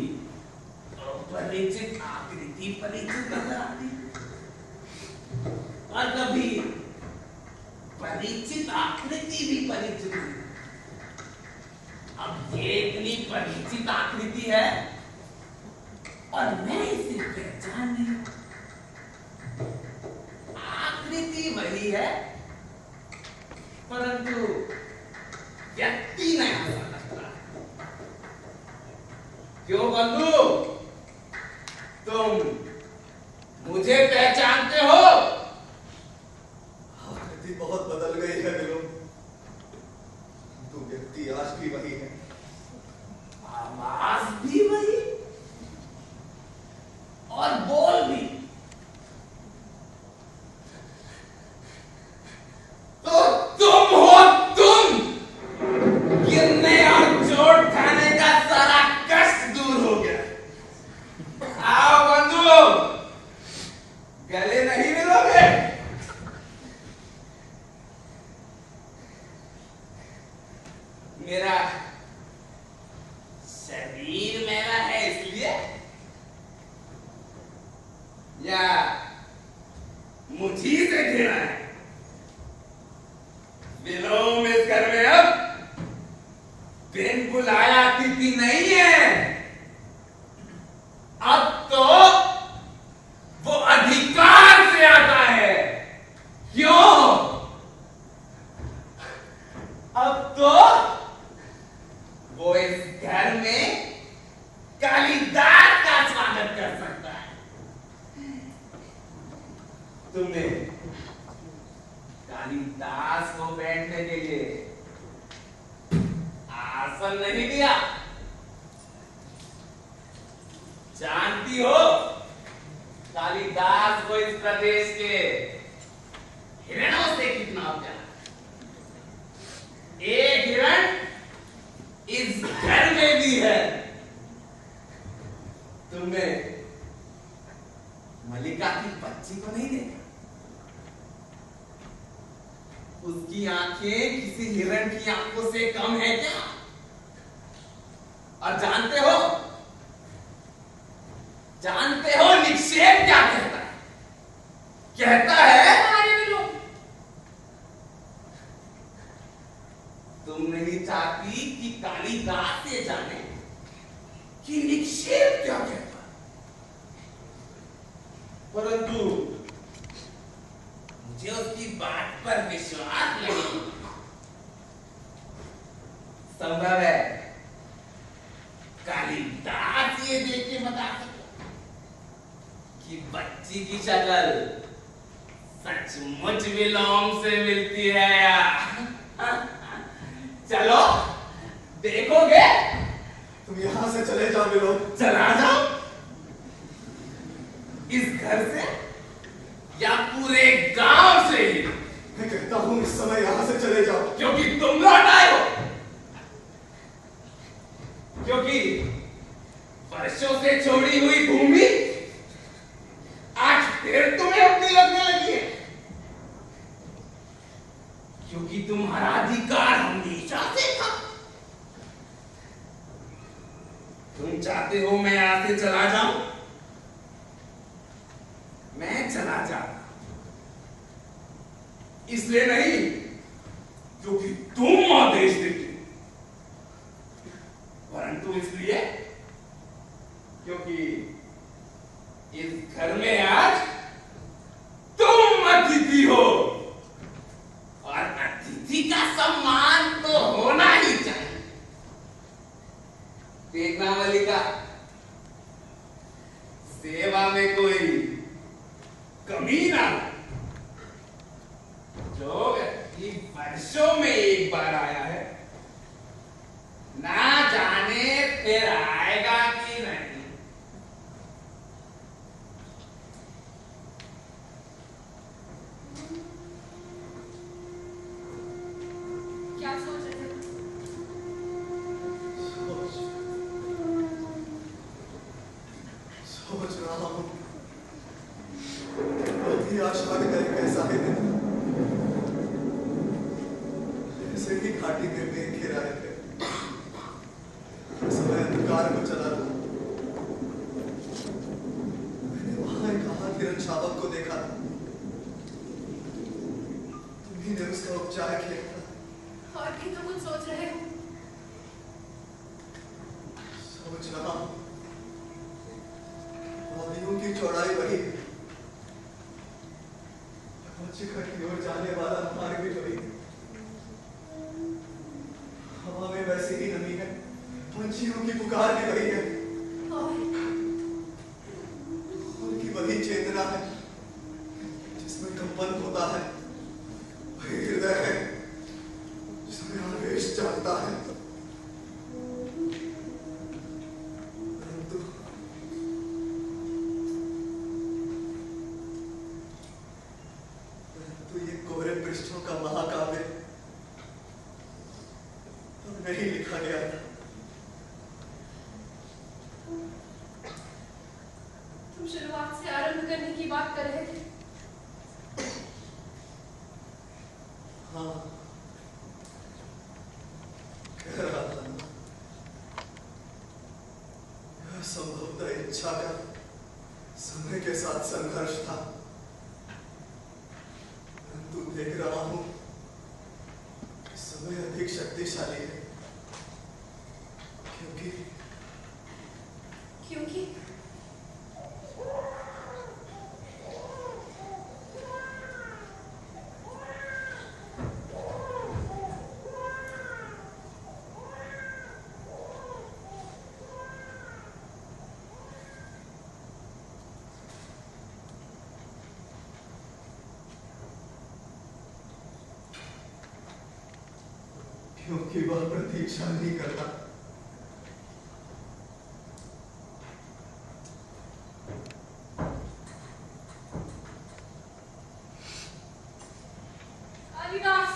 परिचित आकृति परिचित नजर आती और कभी परिचित आकृति भी परिचित नहीं। अब ये इतनी परिचित आकृति है और मैं इसे पहचान नहीं। आकृति वही है परंतु व्यक्ति नहीं हो सकता। क्यों बंधु, तुम मुझे पहचानते हो? आकृति बहुत बदल गई है विलोम, तो व्यक्ति आज भी वही है, आवाज भी वही और बोल भी। तो तुम हो तुम, गिरने और चोट खाने का सारा कष्ट दूर हो गया। आओ बंधु, गले नहीं मिलोगे? मेरा शरीर मेरा है इसलिए, या मुझी से घिरा है? विलोम इस घर में अब बिन बुलाया अतिथि नहीं है, अब तो वो अधिकार से आता है। क्यों? अब तो वो इस घर में कालिदास का स्वागत कर सकता है। तुमने कालिदास को बैठने के लिए आसन नहीं दिया। जानती हो कालिदास को इस प्रदेश के हिरणों से कितना प्यार। एक हिरण इस घर में भी है। तुमने मलिका की बच्ची को नहीं देखा? उसकी आंखें किसी हिरण की आंखों से कम है क्या? और जानते हो निक्षेप क्या कहता है? कहता है तुम नहीं चाहती कि कालिदास से जाने कि निक्षेप क्या कहता है, परंतु मुझे उसकी बात पर विश्वास नहीं। संभव है कालिदास ये देख के बता सके कि बच्ची की शक्ल सचमुच विलोम से मिलती है या? चलो देखोगे? तुम यहां से चले जाओ विलोम। चला जाओ इस घर से या पूरे गांव से ही? मैं कहता हूं इस समय यहां से चले जाओ। क्योंकि तुम लौट आए हो, क्योंकि वर्षों से छोड़ी हुई भूमि आज फिर तुम्हें अपनी लगने लगी है, क्योंकि तुम्हारा अधिकार हमेशा से था। तुम चाहते हो मैं यहां से चला जाऊं? मैं चला जाता इसलिए नहीं क्योंकि तुम आदेश देते, परंतु इसलिए क्योंकि इस घर में आज तुम अतिथि हो। भी ना लाए। जो व्यक्ति वर्षों में एक बार आया है, ना जाने फिर आएगा कि नहीं। क्या सोच रहे थे? सोच रहा हूँ अभी आशा करें कैसा है दिन, ऐसे ही घाटी में मेघ घिराए थे, समय अंधकार में चला था। मैंने वहां एक हाथ हिरण शावक को देखा था, तुम्ही ने उसका उपचार किया था। और भी तो कुछ सोच रहे हो? सोच रहा हूँ वादियों की चौड़ाई वही, शिखर की ओर जाने वाला मार्ग भी वही, हवा में वैसे ही नमी है, पंछियों की पुकार भी वही है, उनकी वही चेतना है जिसमें कंपन होता है, वही हृदय है जिसमें आवेश जागता है। परंतु ये कोरे पृष्ठों का महाकाव्य तो नहीं लिखा गया था। तुम शुरुआत से आरंभ करने की बात कर रहे थे। हाँ, कह रहा था ना, यह संभवतः इच्छा का समय के साथ संघर्ष था, परंतु देख रहा हूं समय अधिक शक्तिशाली है, क्योंकि क्योंकि वह प्रतीक्षा नहीं करता। Kalidas,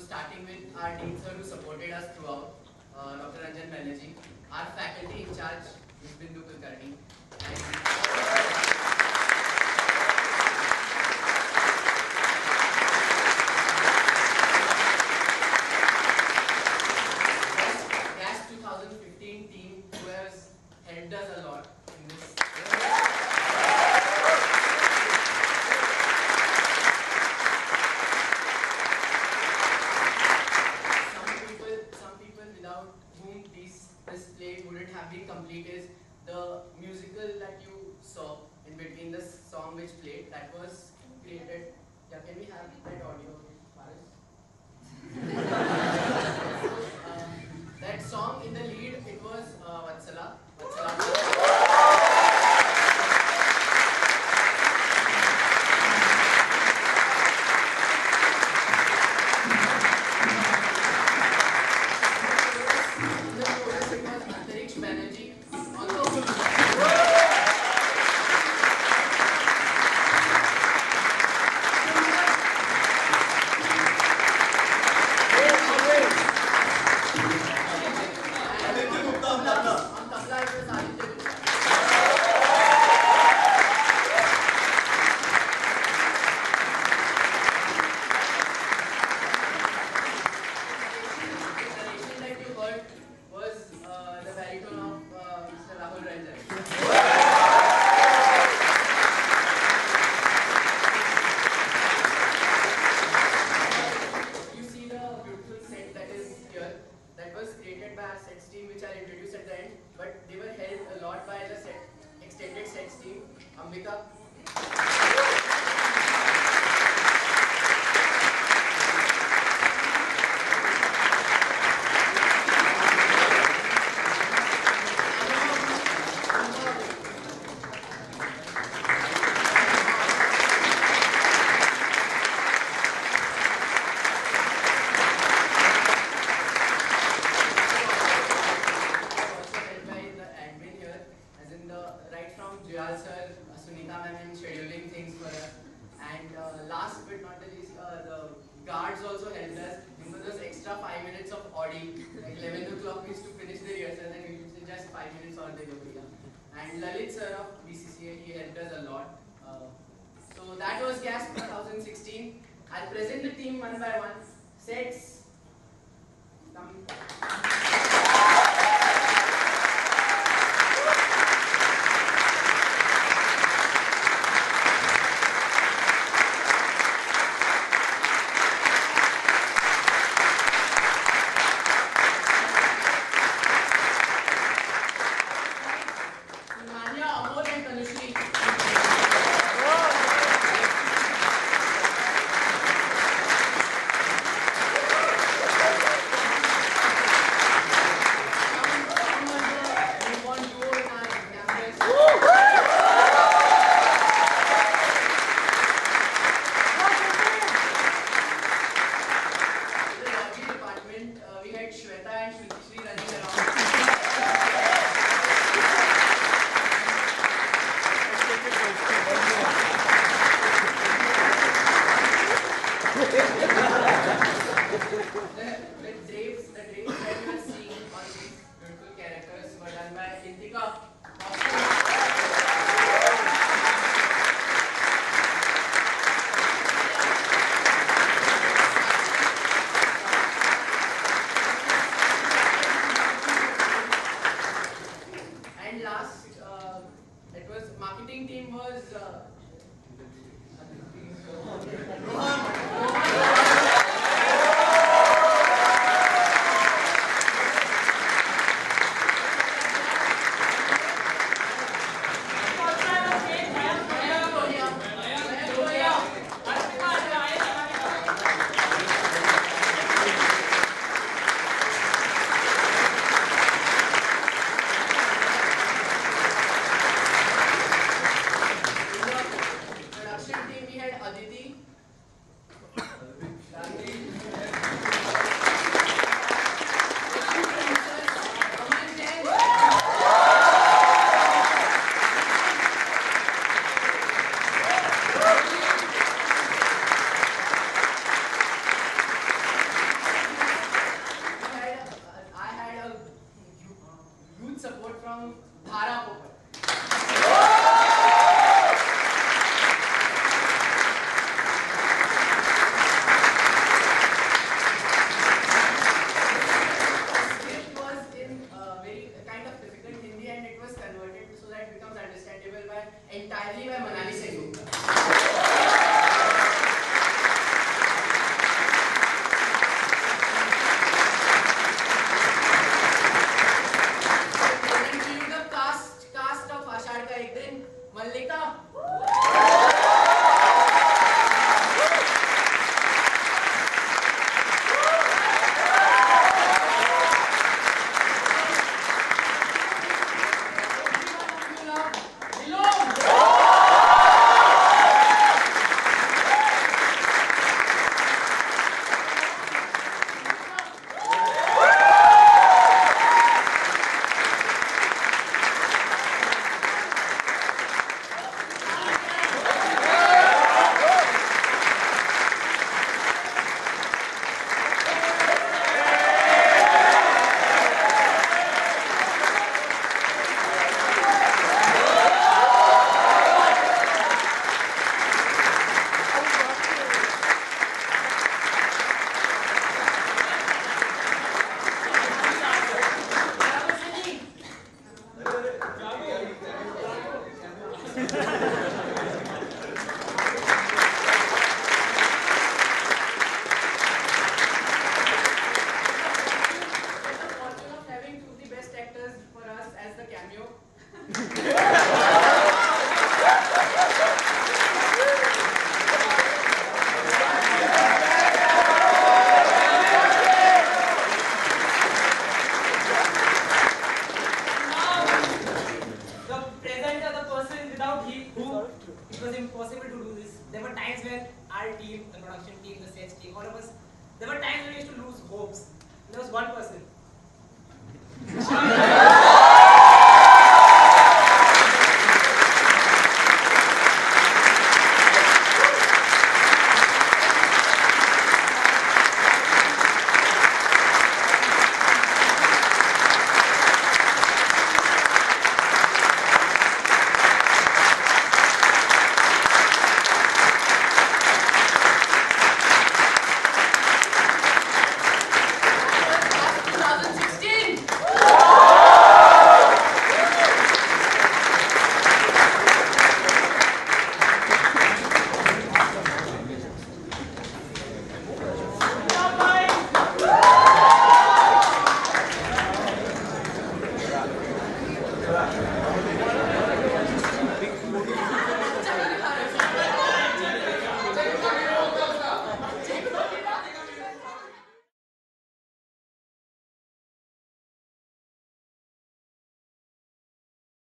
starting with our dean sir who supported us throughout, Dr. Ranjan Banerjee, our faculty in charge, Ms. Bindu Kulkarni. GAS 2015 team who has helped us a lot in this. Some people without whom this play wouldn't have been complete is the musical that you saw in between the song which played. That was created. Yeah, can we have that audio, Paris? That song in the lead, it was Vatsala. I'll present the team one by one. Sets. from Dhara Popat. Script was in very kind of difficult Hindi and it was converted so that it becomes understandable entirely by Manali Sengupta. Gracias.